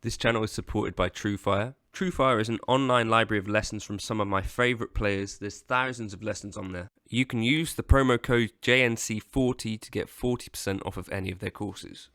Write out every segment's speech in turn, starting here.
This channel is supported by TrueFire. TrueFire is an online library of lessons from some of my favourite players. There's thousands of lessons on there. You can use the promo code JNC40 to get 40% off of any of their courses.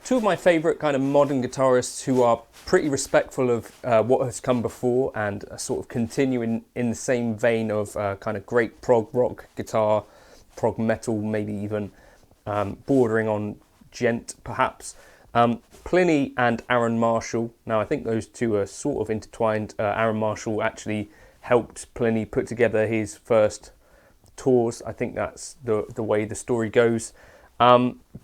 Two of my favourite kind of modern guitarists who are pretty respectful of what has come before and sort of continuing in the same vein of kind of great prog rock guitar, prog metal, maybe even bordering on gent perhaps. Plini and Aaron Marshall. Now I think those two are sort of intertwined. Aaron Marshall actually helped Plini put together his first tours. I think that's the way the story goes.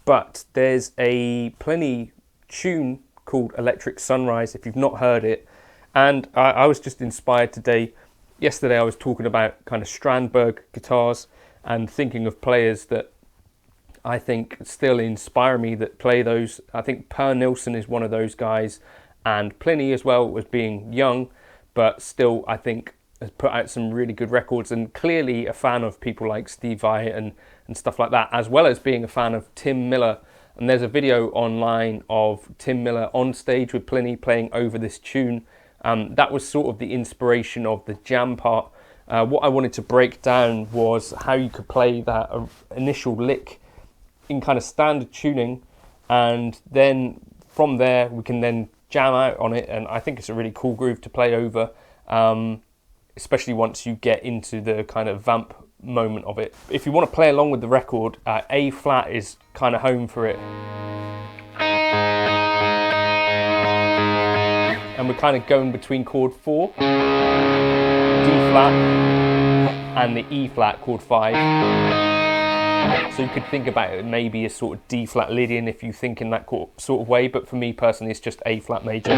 But there's a Plini tune called Electric Sunrise, if you've not heard it. And I was just inspired today. Yesterday I was talking about kind of Strandberg guitars and thinking of players that I think still inspire me that play those. I think Per Nilsson is one of those guys, and Plini as well, as being young, but still I think has put out some really good records, and clearly a fan of people like Steve Vai and stuff like that, as well as being a fan of Tim Miller. And there's a video online of Tim Miller on stage with Plini playing over this tune. That was sort of the inspiration of the jam part. What I wanted to break down was how you could play that initial lick in kind of standard tuning, and then from there we can then jam out on it, and I think it's a really cool groove to play over, especially once you get into the kind of vamp moment of it. If you want to play along with the record, A flat is kind of home for it, and we're kind of going between chord 4, D flat, and the E flat, chord 5. So you could think about it maybe a sort of D flat Lydian if you think in that sort of way, but for me personally it's just A flat major.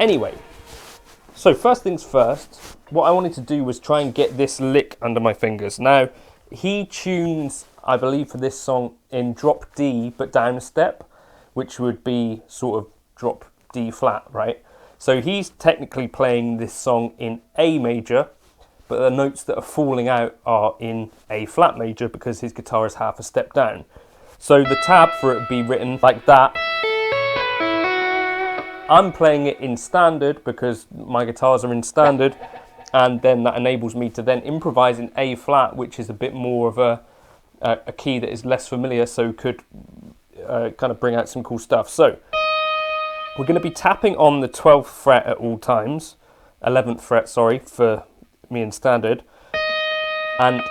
Anyway, so first things first, what I wanted to do was try and get this lick under my fingers. Now, he tunes, I believe, for this song in drop D, but down a step, which would be sort of drop D flat, right? So he's technically playing this song in A major, but the notes that are falling out are in A flat major because his guitar is half a step down. So the tab for it would be written like that. I'm playing it in standard because my guitars are in standard, and then that enables me to then improvise in A flat, which is a bit more of a key that is less familiar, so could kind of bring out some cool stuff. So we're going to be tapping on the 12th fret at all times, 11th fret, sorry, for me in standard, and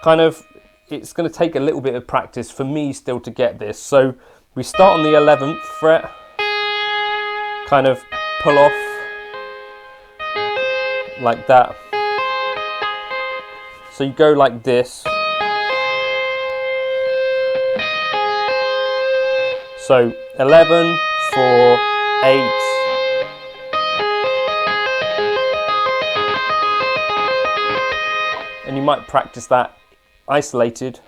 kind of it's going to take a little bit of practice for me still to get this. So we start on the 11th fret, kind of pull off like that. So you go like this. So 11, 4, 8. And you might practice that isolated.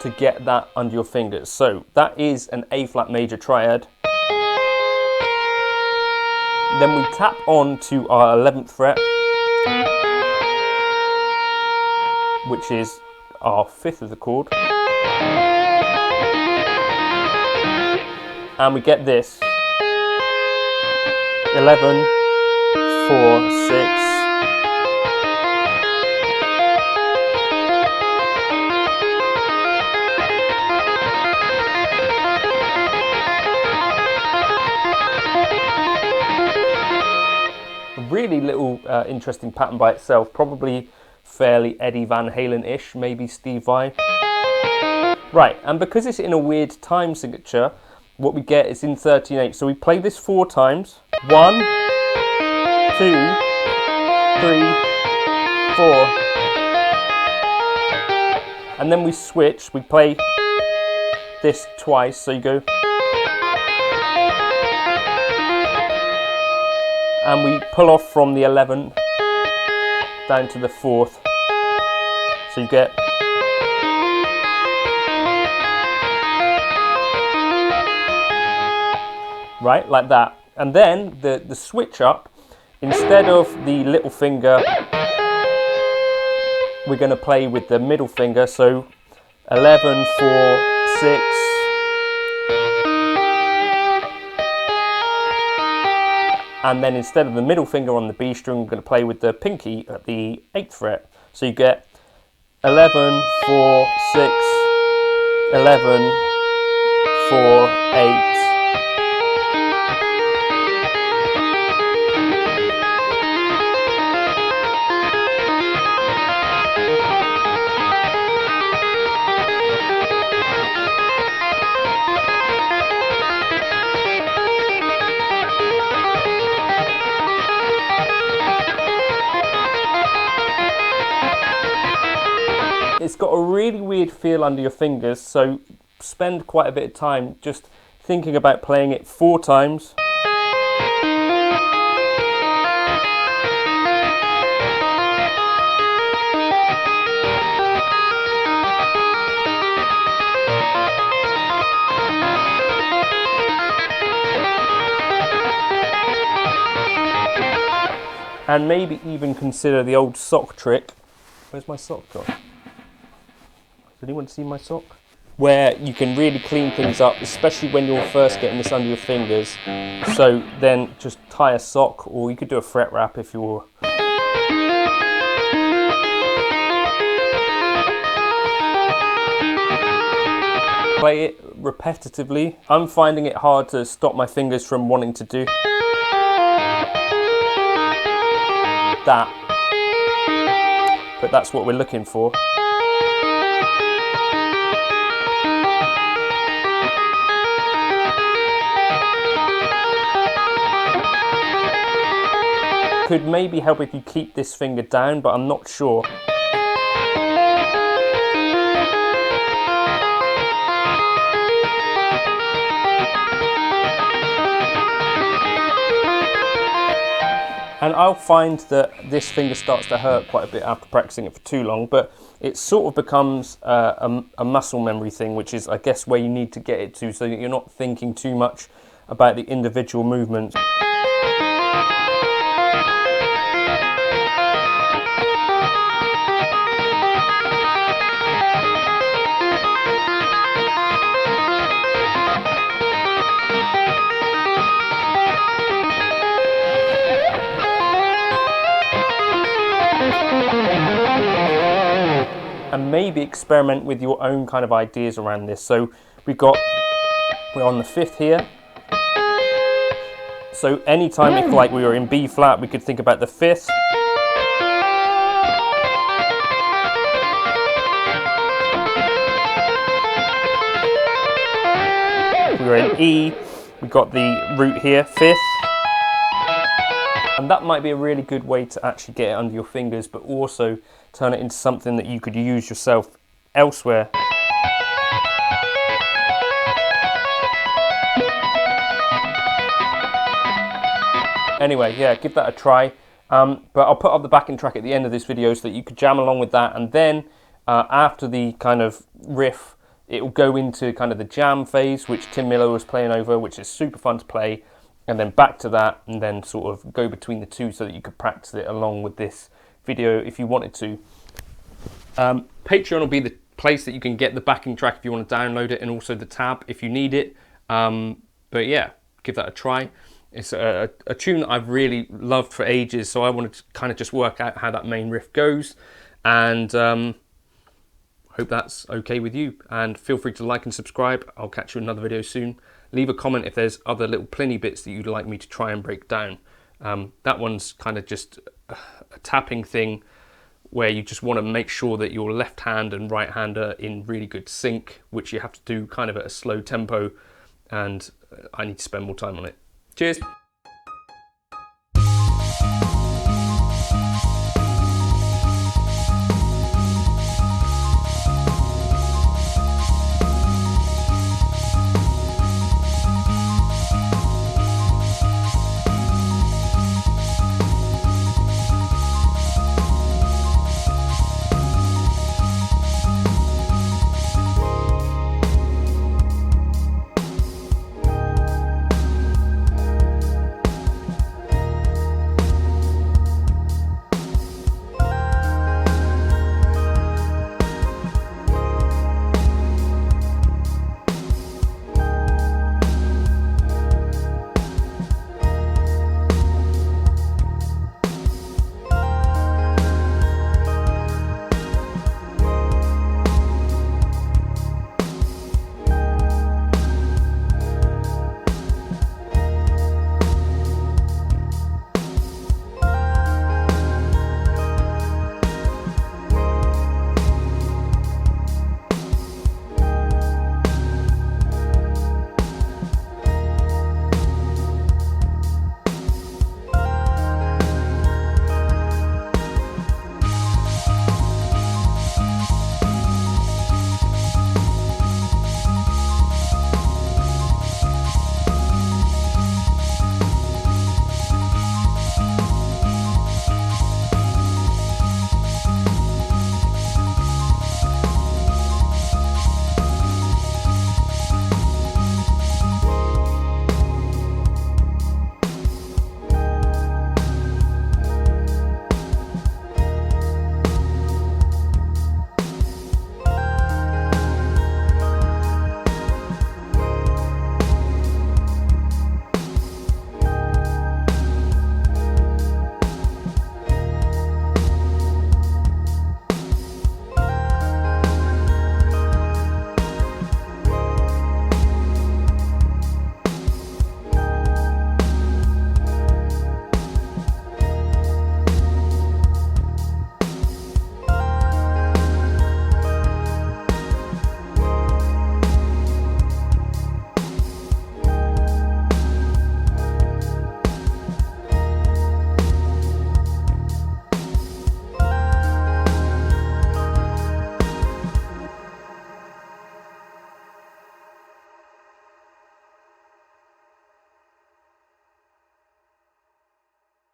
To get that under your fingers. So that is an A flat major triad. Then we tap on to our 11th fret, which is our 5th of the chord. And we get this. 11, 4, 6. A really little interesting pattern by itself, probably fairly Eddie Van Halen-ish, maybe Steve Vai. Right, and because it's in a weird time signature, what we get is in 13/8. So we play this 4 times. 1, 2, 3, 4. And then we switch, we play this twice, so you go. And we pull off from the 11 down to the 4th. So you get. Right, like that. And then the switch up, instead of the little finger, we're going to play with the middle finger. So 11, 4, 6. And then instead of the middle finger on the B string, we're going to play with the pinky at the 8th fret. So you get 11, 4, 6, 11, 4, 8. It's got a really weird feel under your fingers, so spend quite a bit of time just thinking about playing it 4 times. And maybe even consider the old sock trick. Where's my sock gone? Does anyone see my sock? Where you can really clean things up, especially when you're first getting this under your fingers. So then just tie a sock, or you could do a fret wrap if you're... Play it repetitively. I'm finding it hard to stop my fingers from wanting to do that. But that's what we're looking for. Could maybe help if you keep this finger down, but I'm not sure. And I'll find that this finger starts to hurt quite a bit after practicing it for too long, but it sort of becomes a muscle memory thing, which is, I guess, where you need to get it to, so that you're not thinking too much about the individual movements. And maybe experiment with your own kind of ideas around this. So we're on the 5th here. So anytime if like we were in B flat, we could think about the 5th. If we were in E, we got the root here, 5th. And that might be a really good way to actually get it under your fingers, but also turn it into something that you could use yourself elsewhere. Anyway, yeah, give that a try. But I'll put up the backing track at the end of this video so that you could jam along with that. And then after the kind of riff, it will go into kind of the jam phase, which Tim Miller was playing over, which is super fun to play. And then back to that, and then sort of go between the two so that you could practice it along with this video if you wanted to. Patreon will be the place that you can get the backing track if you want to download it, and also the tab if you need it. But yeah, give that a try. It's a tune that I've really loved for ages, so I wanted to kind of just work out how that main riff goes, and hope that's okay with you. And feel free to like and subscribe. I'll catch you in another video soon. Leave a comment if there's other little Plini bits that you'd like me to try and break down. That one's kind of just a tapping thing where you just want to make sure that your left hand and right hand are in really good sync, which you have to do kind of at a slow tempo, and I need to spend more time on it. Cheers!